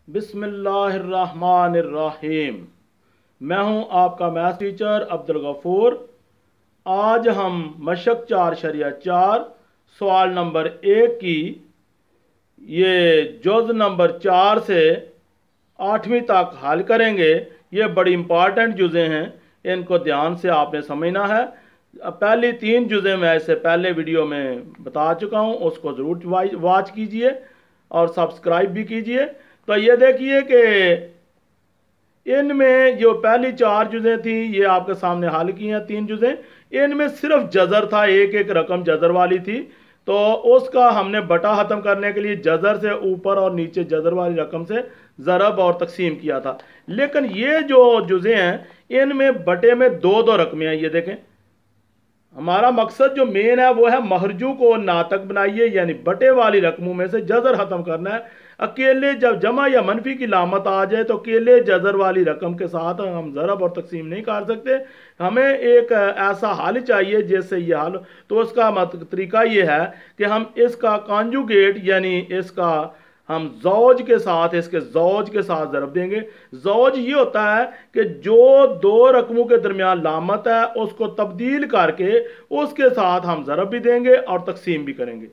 बिस्मिल्लाहिर्रहमानिर्रहीम। मैं हूं आपका मैथ टीचर अब्दुल गफूर। आज हम मशक 4 सवाल नंबर 1 की ये जुज़ नंबर 4 से 8वीं तक हल करेंगे। ये बड़ी इंपॉर्टेंट जुज़े हैं, इनको ध्यान से आपने समझना है। पहली 3 जुज़े मैं इससे पहले वीडियो में बता चुका हूँ, उसको ज़रूर वॉच कीजिए और सब्सक्राइब भी कीजिए। तो ये देखिए कि इनमें जो पहली 4 जुज़ें थी ये आपके सामने हल की हैं। 3 जुज़ें, इनमें सिर्फ जज़र था, एक एक रकम जज़र वाली थी। तो उसका हमने बटा ख़त्म करने के लिए जज़र से ऊपर और नीचे जज़र वाली रकम से ज़रब और तकसीम किया था। लेकिन ये जो जुज़ें हैं इनमें बटे में 2-2 रकमें हैं। ये देखें, हमारा मकसद जो मेन है वो है महरजू को नातक बनाइए, यानी बटे वाली रकमों में से जज़र ख़त्म करना है। अकेले जब जमा या मनफी की लामत आ जाए तो अकेले जज़र वाली रकम के साथ हम ज़रब और तकसीम नहीं कर सकते। हमें एक ऐसा हल चाहिए जिससे ये हल, तो उसका तरीका ये है कि हम इसका कॉन्जुगेट यानी इसका हम जौज के साथ, इसके जौज के साथ ज़रब देंगे। जौज ये होता है कि जो 2 रकमों के दरमियान लामत है उसको तब्दील करके उसके साथ हम ज़रब भी देंगे और तकसीम भी करेंगे।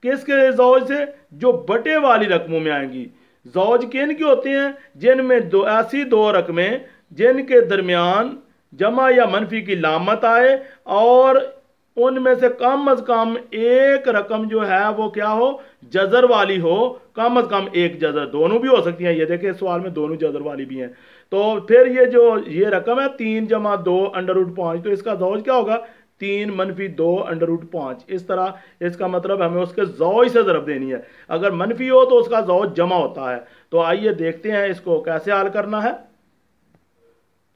किसके जौज से? जो बटे वाली रकमों में आएंगी। जौज किन के होते हैं? जिनमें ऐसी 2 रकमें जिनके दरमियान जमा या मनफी की लामत आए और उनमें से कम अज कम एक रकम जो है वो क्या हो, जज़र वाली हो। कम अज कम एक जज़र, दोनों भी हो सकती हैं। ये देखिए सवाल में दोनों जज़र वाली भी हैं। तो फिर ये जो ये रकम है 3 जमा 2 √5, तो इसका जौज क्या होगा? 3 मनफी 2 √5। इस तरह इसका मतलब हमें उसके जौज से ज़रब देनी है। अगर मनफी हो तो उसका जौज जमा होता है। तो आइए देखते हैं इसको कैसे हल करना है।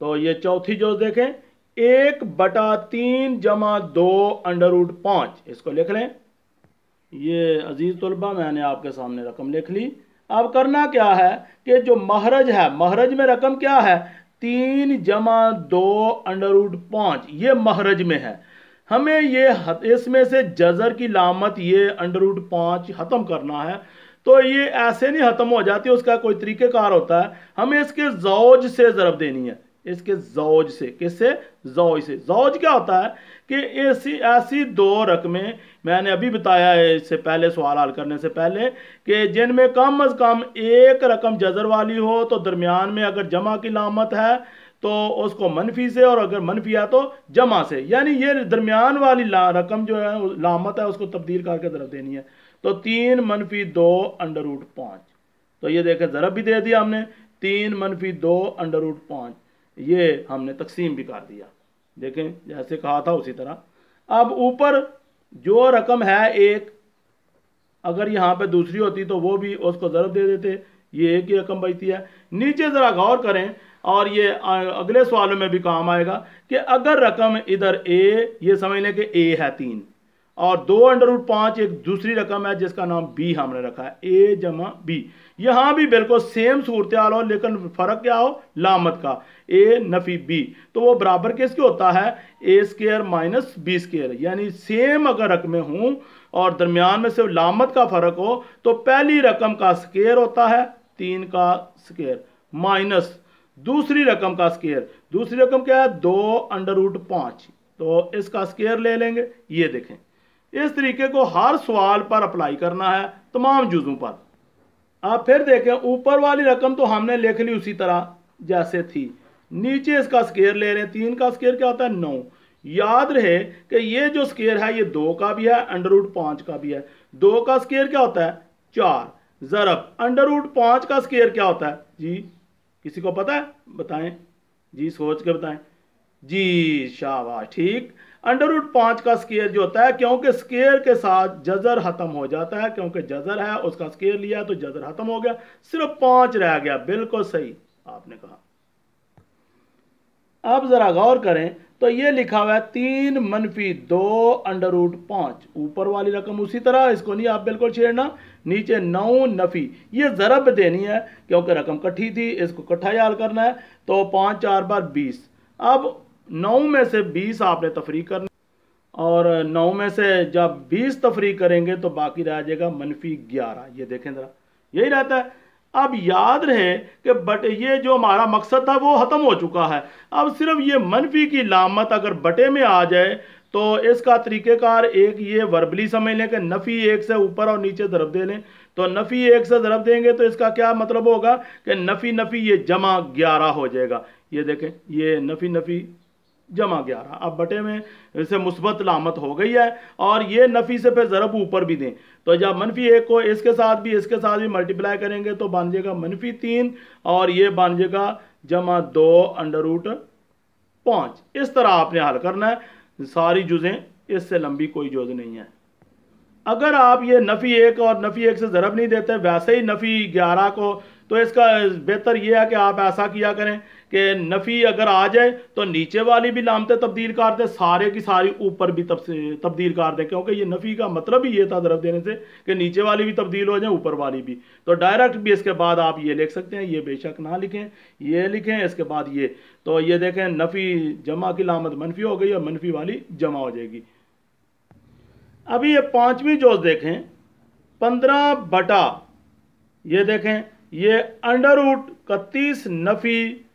तो ये चौथी जो देखें, 1/3 जमा 2 √5, इसको लिख लें। ये अजीज तलबा मैंने आपके सामने रकम लिख ली। अब करना क्या है कि जो महरज है, महरज में रकम क्या है? 3 जमा 2 √5, ये महरज में है। हमें ये इसमें से जज़र की लामत ये √5 ख़त्म करना है। तो ये ऐसे नहीं ख़त्म हो जाती, उसका कोई तरीक़ेकार होता है। हमें इसके जौज से ज़रब देनी है, इसके जौज से। किससे? जौज से। जौज क्या होता है कि ऐसी 2 रकमें, मैंने अभी बताया है इससे पहले सवाल हल करने से पहले, कि जिनमें कम अज कम एक रकम जज़र वाली हो तो दरमियान में अगर जमा की लामत है तो उसको मनफी से, और अगर मनफी है तो जमा से। यानी ये दरमियान वाली रकम जो है लामत है उसको तब्दील करके ज़रब देनी है। तो 3 मनफी 2 √5, तो ये देखें ज़रब भी दे दिया हमने। 3 मनफी 2 √5, ये हमने तकसीम भी कर दिया। देखें जैसे कहा था उसी तरह। अब ऊपर जो रकम है 1, अगर यहाँ पे दूसरी होती तो वो भी उसको ज़रब दे देते, ये एक ही रकम बचती है। नीचे ज़रा गौर करें और ये अगले सवालों में भी काम आएगा कि अगर रकम इधर ए, ये समझ लें कि ए है 3 और 2 √5 एक दूसरी रकम है जिसका नाम बी हमने रखा है, ए जमा बी। यहां भी बिल्कुल सेम सूरत हाल हो, लेकिन फर्क क्या हो? लामत का। ए नफी बी, तो वो बराबर किसके होता है? a² minus b²। यानी सेम अगर रकमें हों और दरमियान में सिर्फ लामत का फर्क हो तो पहली रकम का स्क्वायर होता है 3 का स्क्वायर माइनस दूसरी रकम का स्क्वायर। दूसरी रकम क्या है? 2 √5, तो इसका स्क्वायर ले लेंगे। ये देखें, इस तरीके को हर सवाल पर अप्लाई करना है, तमाम जुज़ों पर। आप फिर देखें, ऊपर वाली रकम तो हमने लिख ली उसी तरह जैसे थी। नीचे इसका स्क्वायर ले रहे हैं। 3 का स्क्वायर क्या होता है? 9। याद रहे कि ये जो स्क्वायर है ये 2 का भी है, √5 का भी है। 2 का स्क्वायर क्या होता है? 4। ज़रब √5 का स्क्वायर क्या होता है जी? किसी को पता है? बताएं जी, सोच के बताएं जी। शाबाश, ठीक। √5 का स्क्वायर जो होता है, क्योंकि स्क्वायर के साथ जज़र खत्म हो जाता है, क्योंकि जज़र है उसका स्क्वायर लिया तो जज़र खत्म हो गया, सिर्फ 5 रह गया। बिल्कुल सही आपने कहा। अब जरा गौर करें तो ये लिखा हुआ है 3 मनफी 2 √5। ऊपर वाली रकम उसी तरह, इसको नहीं आप बिल्कुल छेड़ना। नीचे 9 नफी, ये ज़रब देनी है क्योंकि रकम इकट्ठी थी, इसको इकट्ठा हल करना है। तो 5 4 बार 20। अब 9 में से 20 आपने तफरीक करना, और 9 में से जब 20 तफरीक करेंगे तो बाकी रह जाएगा -11। ये देखें ज़रा, यही रहता है। अब याद रहे कि बट ये जो हमारा मकसद था वो ख़त्म हो चुका है। अब सिर्फ ये मनफी की लामत अगर बटे में आ जाए तो इसका तरीक़ेकार एक ये वर्बली समझ लें कि नफ़ी एक से ऊपर और नीचे ज़रब दे लें। तो नफ़ी एक से ज़रब देंगे तो इसका क्या मतलब होगा कि नफ़ी नफ़ी ये जमा 11 हो जाएगा। ये देखें, ये नफ़ी नफ़ी जमा 11, अब बटे में इसे मुस्बत लामत हो गई है। और ये नफ़ी से फिर ज़रब ऊपर भी दें तो जब मनफी एक को इसके साथ भी मल्टीप्लाई करेंगे तो बन जाएगा मनफी 3 और ये बन जाएगा जमा 2 √5। इस तरह आपने हल करना है सारी जुज़ें, इससे लंबी कोई जुज़ नहीं है। अगर आप ये नफ़ी एक और नफ़ी एक से ज़रब नहीं देते वैसे ही नफ़ी 11 को, तो इसका बेहतर यह है कि आप ऐसा किया करें कि नफ़ी अगर आ जाए तो नीचे वाली भी लामतें तब्दील कर दें, सारे की सारी ऊपर भी तब्दील कर दें, क्योंकि ये नफ़ी का मतलब ही ये था ज़रब देने से कि नीचे वाली भी तब्दील हो जाए ऊपर वाली भी। तो डायरेक्ट भी इसके बाद आप ये लिख सकते हैं, ये बेशक ना लिखें, ये लिखें इसके बाद ये। तो ये देखें नफ़ी जमा की लामत मनफी हो गई और मनफी वाली जमा हो जाएगी। अभी ये पांचवी जोज देखें, 15 बटा, ये देखें ये √31 नफ़ी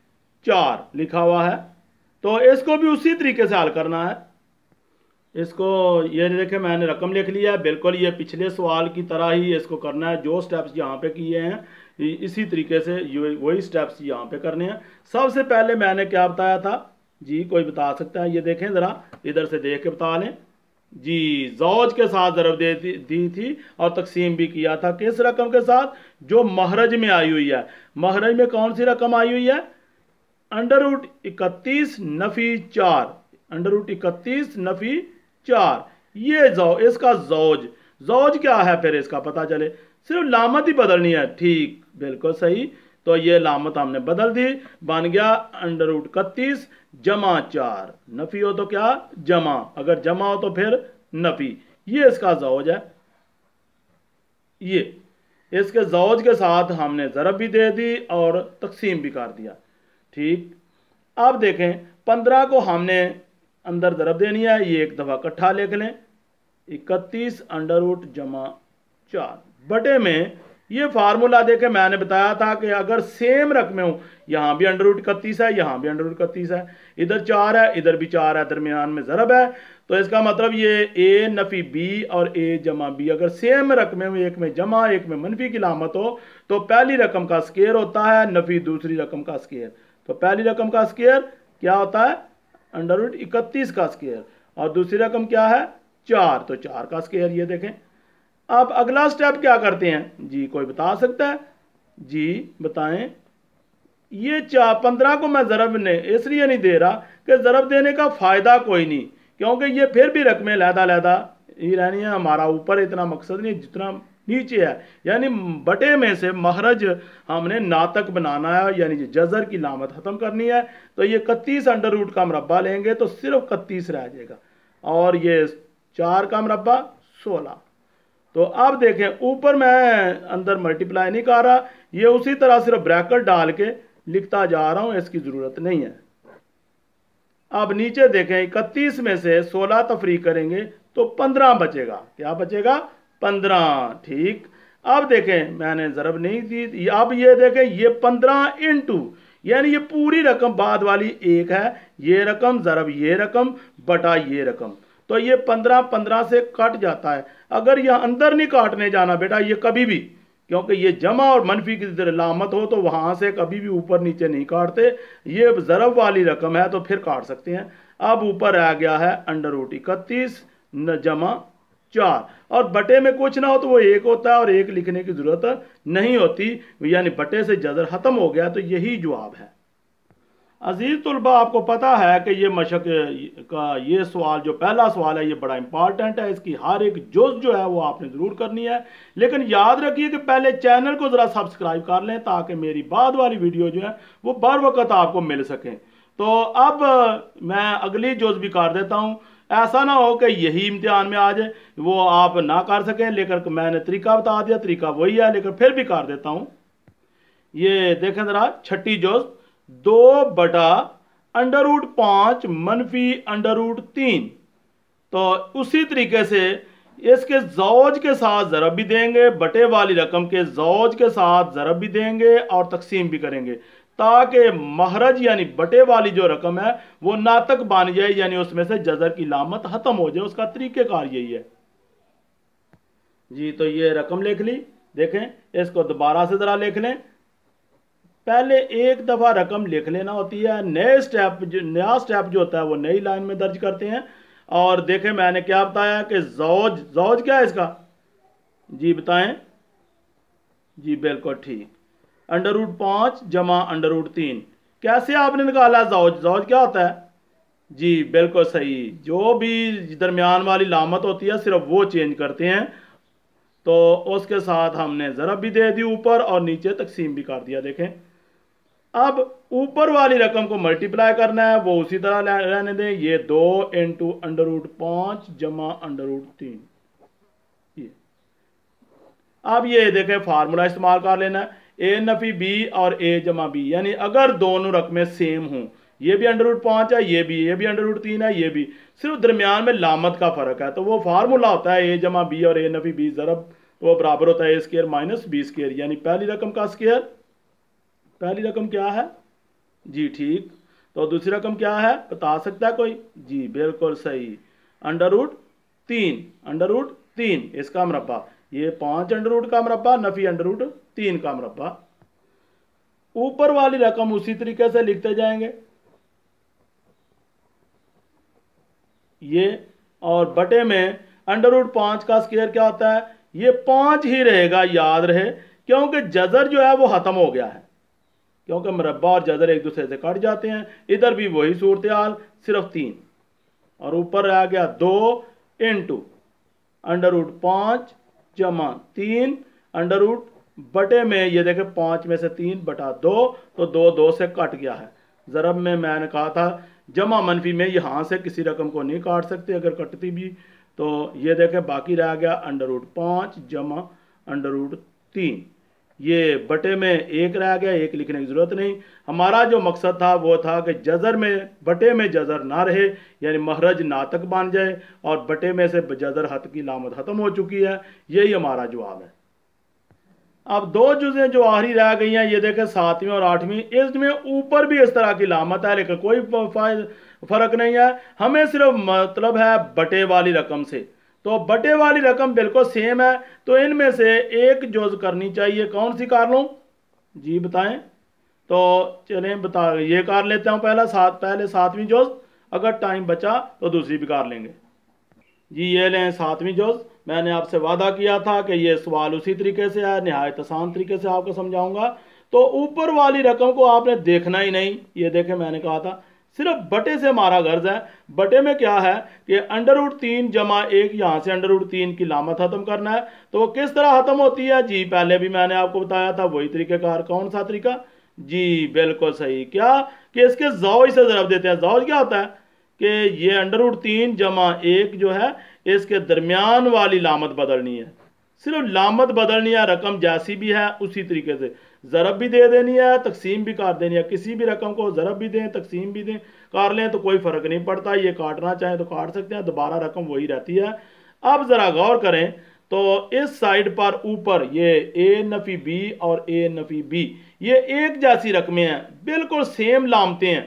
4 लिखा हुआ है। तो इसको भी उसी तरीके से हल करना है। इसको ये देखें मैंने रकम लिख लिया है, बिल्कुल ये पिछले सवाल की तरह ही इसको करना है। जो स्टेप्स यहाँ पे किए हैं इसी तरीके से वही स्टेप्स यहाँ पे करने हैं। सबसे पहले मैंने क्या बताया था जी, कोई बता सकता है? ये देखें ज़रा, इधर से देख के बता लें जी। जौज के साथ ज़रब दी थी और तकसीम भी किया था। किस रकम के साथ? जो महरज में आई हुई है। महरज में कौन सी रकम आई हुई है? √31 नफ़ी 4, √31 नफ़ी 4। ये इसका जौज क्या है फिर इसका पता चले, सिर्फ लामत ही बदलनी है। ठीक, बिल्कुल सही। तो ये लामत हमने बदल दी, बन गया √31 जमा 4। नफ़ी हो तो क्या? जमा, अगर जमा हो तो फिर नफ़ी। ये इसका जौज है। ये इसके जौज के साथ हमने ज़रब भी दे दी और तकसीम भी कर दिया। ठीक, अब देखें 15 को हमने अंदर ज़रब देनी है, ये एक दफ़ा इकट्ठा लिख लें, 31 √ जमा 4 बटे में। ये फार्मूला देखें मैंने बताया था कि अगर सेम रकमें हो, यहाँ भी √31 है, यहाँ भी √31 है, इधर 4 है, इधर भी 4 है, दरमियान में ज़रब है, तो इसका मतलब ये a नफ़ी b और a जमा b अगर सेम रकमें हो, एक में जमा एक में मनफी की लामत हो, तो पहली रकम का स्केयर होता है नफ़ी दूसरी रकम का स्केयर। तो पहली रकम का स्केयर क्या होता है? √31 का स्केयर, और दूसरी रकम क्या है? 4, तो 4 का स्केयर। ये देखें। अब अगला स्टेप क्या करते हैं जी, कोई बता सकता है? जी बताएं। ये 15 को मैं ज़रब ने इसलिए नहीं दे रहा कि ज़रब देने का फ़ायदा कोई नहीं, क्योंकि ये फिर भी रकमें लहदा ही रहनी है। हमारा ऊपर इतना मकसद नहीं जितना नीचे है, यानी बटे में से महरज हमने नातक बनाना है, यानी जज़र की लामत ख़त्म करनी है। तो ये 31 अंडर रूट का मरबा लेंगे तो सिर्फ 31 रह जाएगा, और ये 4 का मरबा 16। तो अब देखें ऊपर मैं अंदर मल्टीप्लाई नहीं कर रहा, ये उसी तरह सिर्फ ब्रैकेट डाल के लिखता जा रहा हूं, इसकी ज़रूरत नहीं है। अब नीचे देखें 31 में से 16 तफरीक करेंगे तो 15 बचेगा। क्या बचेगा? 15। ठीक, अब देखें मैंने ज़रब नहीं दी, अब ये देखें ये 15 इंटू, यानी ये पूरी रकम बाद वाली 1 है, ये रकम ज़रब ये रकम बटा ये रकम, तो ये 15 से कट जाता है। अगर यह अंदर नहीं काटने जाना बेटा ये कभी भी, क्योंकि ये जमा और मनफी की लामत हो तो वहां से कभी भी ऊपर नीचे नहीं काटते। ये ज़रब वाली रकम है तो फिर काट सकते हैं। अब ऊपर आ गया है √31 जमा 4, और बटे में कुछ ना हो तो वो 1 होता है और 1 लिखने की ज़रूरत नहीं होती, यानी बटे से जज़र ख़त्म हो गया। तो यही जवाब है। अजीज़ तुलबा, आपको पता है कि ये मशक का ये सवाल जो पहला सवाल है ये बड़ा इंपॉर्टेंट है, इसकी हर एक जुज़ जो है वो आपने ज़रूर करनी है। लेकिन याद रखिए कि पहले चैनल को ज़रा सब्सक्राइब कर लें ताकि मेरी बाद वाली वीडियो जो है वो बर वक्त आपको मिल सकें। तो अब मैं अगली जुज़ भी कर देता हूँ, ऐसा ना हो कि यही इम्तिहान में आ जाए वो आप ना कर सकें। लेकिन मैंने तरीका बता दिया, तरीका वही है लेकिन फिर भी कर देता हूँ। ये देखें ज़रा, छठी जुज़ 2 बटा √5 मनफी √3। तो उसी तरीके से इसके जौज के साथ ज़रब भी देंगे, बटे वाली रकम के जौज के साथ ज़रब भी देंगे और तकसीम भी करेंगे, ताकि महरज यानी बटे वाली जो रकम है वो नातक बन जाए, यानी उसमें से जज़र की लामत ख़त्म हो जाए। उसका तरीक़ेकार यही है जी। तो ये रकम लिख ली, देखें इसको दोबारा से ज़रा लिख लें। पहले एक दफ़ा रकम लिख लेना होती है, नया स्टेप जो होता है वो नई लाइन में दर्ज करते हैं। और देखें मैंने क्या बताया कि जौज क्या है इसका, जी बताएं। जी बिल्कुल ठीक, √5 जमा √3। कैसे आपने निकाला जौज क्या होता है? जी बिल्कुल सही, जो भी दरमियान वाली लामत होती है सिर्फ वो चेंज करते हैं। तो उसके साथ हमने ज़रब भी दे दी ऊपर और नीचे तकसीम भी कर दिया। देखें अब ऊपर वाली रकम को मल्टीप्लाई करना है, वो उसी तरह रहने दें। ये 2 इंटू √5 जमा √3। ये अब ये देखें फार्मूला इस्तेमाल कर लेना है, ए नफी बी और ए जमा बी, यानी अगर दोनों रकमें सेम हों, ये भी √5 है, ये भी √3 है, ये भी, सिर्फ दरमियान में लामत का फ़र्क है, तो वो फार्मूला होता है ए जमा बी और ए नफी बी ज़रब, वो बराबर होता है A² माइनस B², यानी पहली रकम का स्क्वायर। पहली रकम क्या है जी? ठीक, तो दूसरी रकम क्या है बता सकता है कोई? जी बिल्कुल सही, √3 इसका मरबा, ये 5 √ का मरबा, नफी √3 का मरबा। ऊपर वाली रकम उसी तरीके से लिखते जाएंगे ये, और बटे में √5 का स्क्वायर क्या होता है? ये 5 ही रहेगा, याद रहे, क्योंकि जजर जो है वो ख़त्म हो गया है, क्योंकि मरबा और जजर एक दूसरे से कट जाते हैं। इधर भी वही सूरत हाल, सिर्फ 3, और ऊपर आ गया 2 इंटू √5 जमा 3 अंडर बटे में, ये देखें 5 में से 3 बटा 2, तो 2 से कट गया है। ज़रब में मैंने कहा था जमा मनफी में यहाँ से किसी रकम को नहीं काट सकते, अगर कटती भी तो ये देखें बाकी रह गया √5 जमा √3। ये बटे में 1 रह गया, 1 लिखने की ज़रूरत नहीं। हमारा जो मकसद था वो था कि जज़र में, बटे में जज़र ना रहे, यानी महरज नातक बन जाए, और बटे में से जज़र हत की लामत ख़त्म हो चुकी है। यही हमारा जवाब है। अब 2 जुज़ें जो आखिरी रह गई हैं, ये देखें 7वीं और 8वीं, इसमें ऊपर भी इस तरह की लामत है, लेकिन कोई फ़र्क नहीं है, हमें सिर्फ मतलब है बटे वाली रकम से। तो बटे वाली रकम बिल्कुल सेम है, तो इनमें से एक जुज़ करनी चाहिए। कौन सी कर लूँ जी बताएं? तो चलें बता, ये कर लेता हूँ पहले 7वीं जुज़, अगर टाइम बचा तो दूसरी भी कर लेंगे जी। ये लें 7वीं जुज़। मैंने आपसे वादा किया था कि ये सवाल उसी तरीके से है, नहायत आसान तरीके से आपको समझाऊंगा। तो ऊपर वाली रकम को आपने देखना ही नहीं, ये देखें मैंने कहा था सिर्फ बटे से हमारा गर्ज है। बटे में क्या है कि √3 जमा 1, यहाँ से √3 की लामत ख़त्म करना है। तो वो किस तरह ख़त्म होती है जी? पहले भी मैंने आपको बताया था, वही तरीक़ेकार। कौन सा तरीका जी? बिल्कुल सही, क्या कि इसके जौज से ज़रब देते हैं। जौज क्या होता है कि ये √3 जमा 1 जो है, इसके दरमियान वाली लामत बदलनी है, सिर्फ लामत बदलनी है, रकम जैसी भी है उसी तरीके से ज़रब भी दे देनी है, तकसीम भी कर देनी है। किसी भी रकम को ज़रब भी दें, तकसीम भी दें, कर लें तो कोई फ़र्क नहीं पड़ता। ये काटना चाहें तो काट सकते हैं, दोबारा रकम वही रहती है। अब ज़रा गौर करें तो इस साइड पर ऊपर ये ए नफ़ी बी और ए नफ़ी बी, ये एक जैसी रकमें हैं, बिल्कुल सेम लामतें हैं।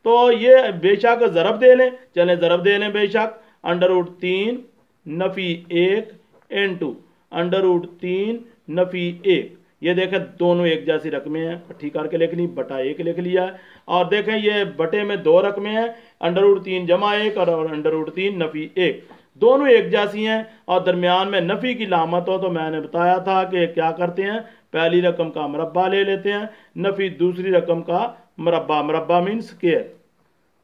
तो ये बेशक ज़रब दे लें, चलें ज़रब दे लें बेशक, √3 नफ़ी 1 इंटू √3 नफ़ी 1। ये देखें दोनों एक जैसी रकमें हैं, इकट्ठी करके लिख ली, बटा 1 लिख लिया। और देखें ये बटे में 2 रकमें हैं, √3 जमा 1 और √3 नफ़ी 1, दोनों एक जैसी हैं, और दरमियान में नफ़ी की लामत हो तो मैंने बताया था कि क्या करते हैं, पहली रकम का मरबा ले लेते हैं, नफ़ी दूसरी रकम का मरबा, मरबा मीन स्क्वायर।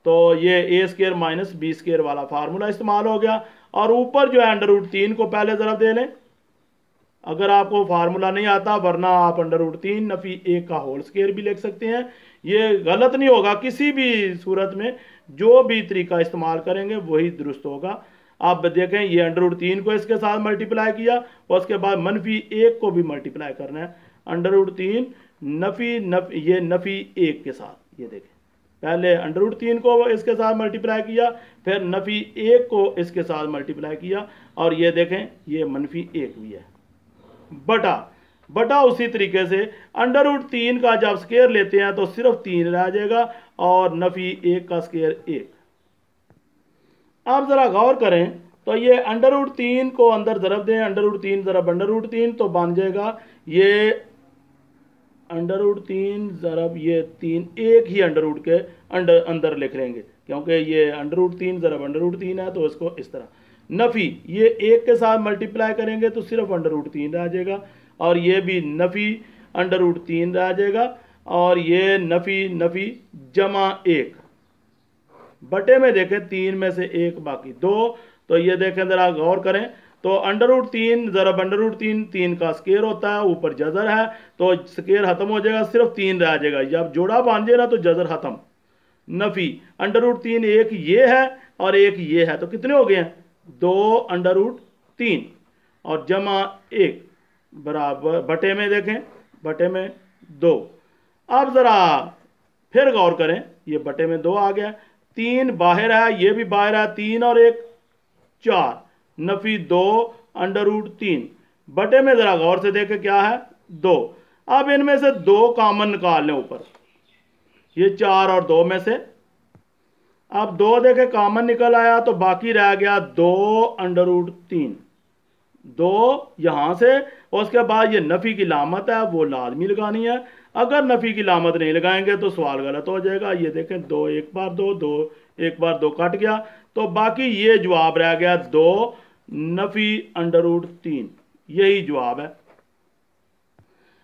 तो ये A² माइनस B² वाला फार्मूला इस्तेमाल हो गया। और ऊपर जो है √3 को पहले ज़रा दे लें, अगर आपको फार्मूला नहीं आता, वरना आप √3 नफ़ी 1 का होल स्क्वायर भी लिख सकते हैं। ये गलत नहीं होगा, किसी भी सूरत में जो भी तरीका इस्तेमाल करेंगे वही दुरुस्त होगा। आप देखें ये √3 को इसके साथ मल्टीप्लाई किया, और उसके बाद मनफी 1 को भी मल्टीप्लाई करना है, √3 नफ़ी ये नफ़ी 1 के साथ, ये देखें पहले √3 को इसके साथ मल्टीप्लाई किया, फिर नफ़ी 1 को इसके साथ मल्टीप्लाई किया, और ये देखें ये -1 भी है, बटा उसी तरीके से √3 का जब स्क्वायर लेते हैं तो सिर्फ 3 रह जाएगा, और नफ़ी 1 का स्क्वायर 1। आप ज़रा गौर करें तो ये √3 को अंदर ज़रब दें, √3 ज़रब √3 तो बन जाएगा ये √3 ज़रब ये 3, एक ही अंडर के अंदर लिख लेंगे, क्योंकि ये √3 ज़रब √3 है, तो इसको इस तरह। नफ़ी ये 1 के साथ मल्टीप्लाई करेंगे तो सिर्फ √3 रह जाएगा, और ये भी नफ़ी √3 रह जाएगा, और ये नफ़ी जमा 1, बटे में देखें 3 में से 1 बाकी 2, तो ये देखें ज़रा गौर करें तो √3 ज़रब √3 3 का स्क्वायर होता है, ऊपर जज़र है तो स्क्वायर ख़त्म हो जाएगा, सिर्फ 3 रह जाएगा। जब जोड़ा बन जाए ना तो जज़र ख़त्म। नफ़ी √3 एक ये है और एक ये है, तो कितने हो गए हैं 2 √3 और जमा 1 बराबर बटे में देखें बटे में 2। अब ज़रा फिर गौर करें, ये बटे में 2 आ गया, 3 बाहर है, ये भी बाहर है, 3 और 1 4, नफ़ी 2 √3 बटे में ज़रा गौर से देखें क्या है 2। अब इनमें से 2 कॉमन निकाल लें ऊपर, ये 4 और 2 में से। अब 2 देखें कॉमन निकल आया तो बाकी रह गया 2 √3, 2 यहां से, और उसके बाद ये नफ़ी की लामत है वो लाजमी लगानी है। अगर नफ़ी की लामत नहीं लगाएंगे तो सवाल गलत हो जाएगा। ये देखें 2 1 बार 2 2 1 बार 2 कट गया, तो बाकी ये जवाब रह गया 2 नफ़ी √3, यही जवाब है।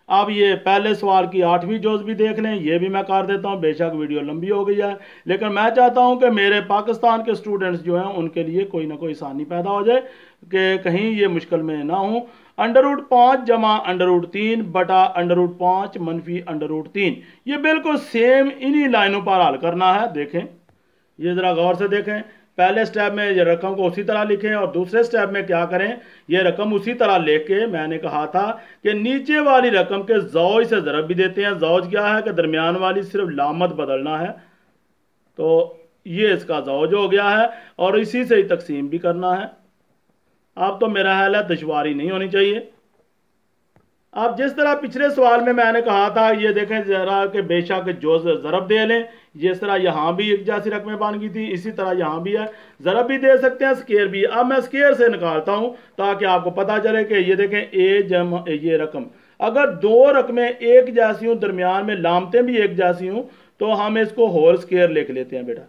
अब ये पहले सवाल की 8वीं जोज़ भी देख लें, ये भी मैं कर देता हूँ, बेशक वीडियो लंबी हो गई है, लेकिन मैं चाहता हूँ कि मेरे पाकिस्तान के स्टूडेंट्स जो हैं उनके लिए कोई ना कोई आसानी पैदा हो जाए कि कहीं ये मुश्किल में ना हो। √5 जमा √3 बटा √5 मनफी √3, ये बिल्कुल सेम इन्हीं लाइनों पर हल करना है। देखें ये ज़रा गौर से देखें, पहले स्टेप में ये रकम को उसी तरह लिखें, और दूसरे स्टेप में क्या करें, ये रकम उसी तरह लेके मैंने कहा था कि नीचे वाली रकम के ज़ौज से ज़रब भी देते हैं। ज़ौज क्या है कि दरमियान वाली सिर्फ लामत बदलना है, तो ये इसका ज़ौज हो गया है, और इसी से ही तकसीम भी करना है। अब तो मेरा ख्याल है दुश्वारी नहीं होनी चाहिए। अब जिस तरह पिछले सवाल में मैंने कहा था, ये देखें ज़रा कि बेशक जोज़ ज़रब दे लें, जिस तरह यहाँ भी एक जैसी रकमें बन गई थी, इसी तरह यहाँ भी है, ज़रब भी दे सकते हैं, स्क्वायर भी। अब मैं स्क्वायर से निकालता हूँ ताकि आपको पता चले कि ये देखें ए जमा ये रकम, अगर 2 रकमें एक जैसी हूँ, दरमियान में लामतें भी एक जैसी हूँ, तो हम इसको होल स्क्वायर लिख लेते हैं। बेटा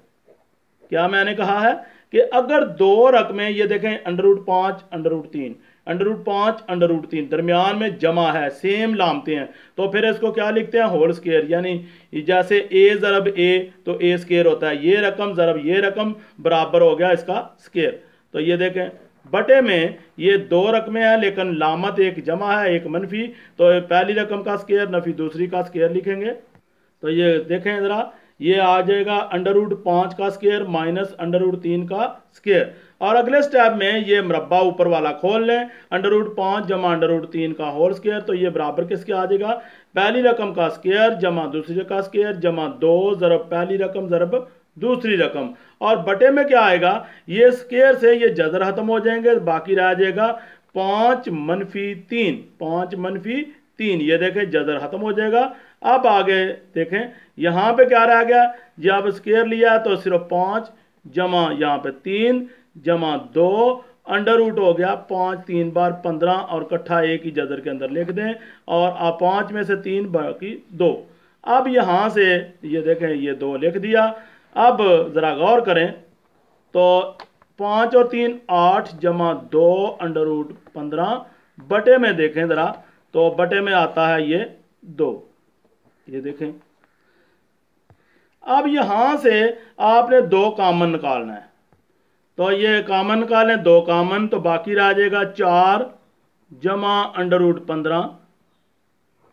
क्या मैंने कहा है कि अगर 2 रकमें, ये देखें √5 √3 √5 √3 दरमियान में जमा है, सेम लामते हैं, तो फिर इसको क्या लिखते हैं होल स्क्वायर। यानी जैसे a ज़रब a तो a स्क्वायर होता है, ये रकम ज़रब ये रकम बराबर हो गया इसका स्क्वायर। तो ये देखें बटे में ये 2 रकमें हैं लेकिन लामत एक जमा है एक मनफी, तो पहली रकम का स्क्वायर नफी दूसरी का स्क्वायर लिखेंगे। तो ये देखें ज़रा, ये आ जाएगा √5 का स्क्वायर माइनस √3 का स्क्वायर, और अगले स्टेप में ये मरबा ऊपर वाला खोल लें, √5 जमा √3 का होल स्क्वायर, तो ये बराबर किसके आ जाएगा, पहली रकम का स्क्वायर जमा दूसरी का स्क्वायर जमा 2 ज़रब पहली रकम ज़रब दूसरी रकम, और बटे में क्या आएगा, ये स्क्वायर से ये जज़र खत्म हो जाएंगे, बाकी रह जाएगा 5 मनफी 3, 5 मनफी 3, ये देखें जज़र खत्म हो जाएगा। अब आगे देखें यहाँ पे क्या रह गया, जब स्क्वायर लिया तो सिर्फ 5 जमा यहाँ पे 3 जमा 2 अंडर रूट हो गया 5 3 बार 15, और इकट्ठा एक ही जज़र के अंदर लिख दें, और 5 में से 3 बाकी 2। अब यहाँ से ये देखें ये 2 लिख दिया। अब ज़रा गौर करें तो 5 और 3 8 जमा 2 अंडर रूट 15 बटे में देखें ज़रा, तो बटे में आता है ये 2, ये देखें। अब यहाँ से आपने 2 कॉमन निकालना है, तो ये कॉमन निकालें 2 कॉमन, तो बाकी रह जाएगा 4 जमा अंडर रूट 15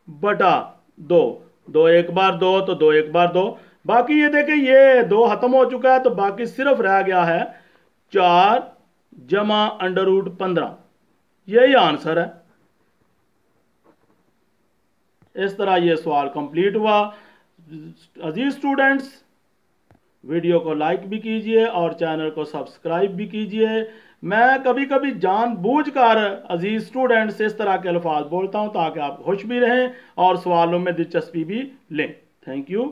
बटा 2, 2 एक बार 2 तो 2 एक बार 2, बाकी ये देखें ये 2 खत्म हो चुका है, तो बाकी सिर्फ रह गया है 4 जमा अंडर रूट 15, यही आंसर है। इस तरह ये सवाल कंप्लीट हुआ। अजीज स्टूडेंट्स, वीडियो को लाइक भी कीजिए और चैनल को सब्सक्राइब भी कीजिए। मैं कभी कभी जानबूझकर अजीज स्टूडेंट से इस तरह के अल्फाज बोलता हूं ताकि आप खुश भी रहें और सवालों में दिलचस्पी भी लें। Thank you.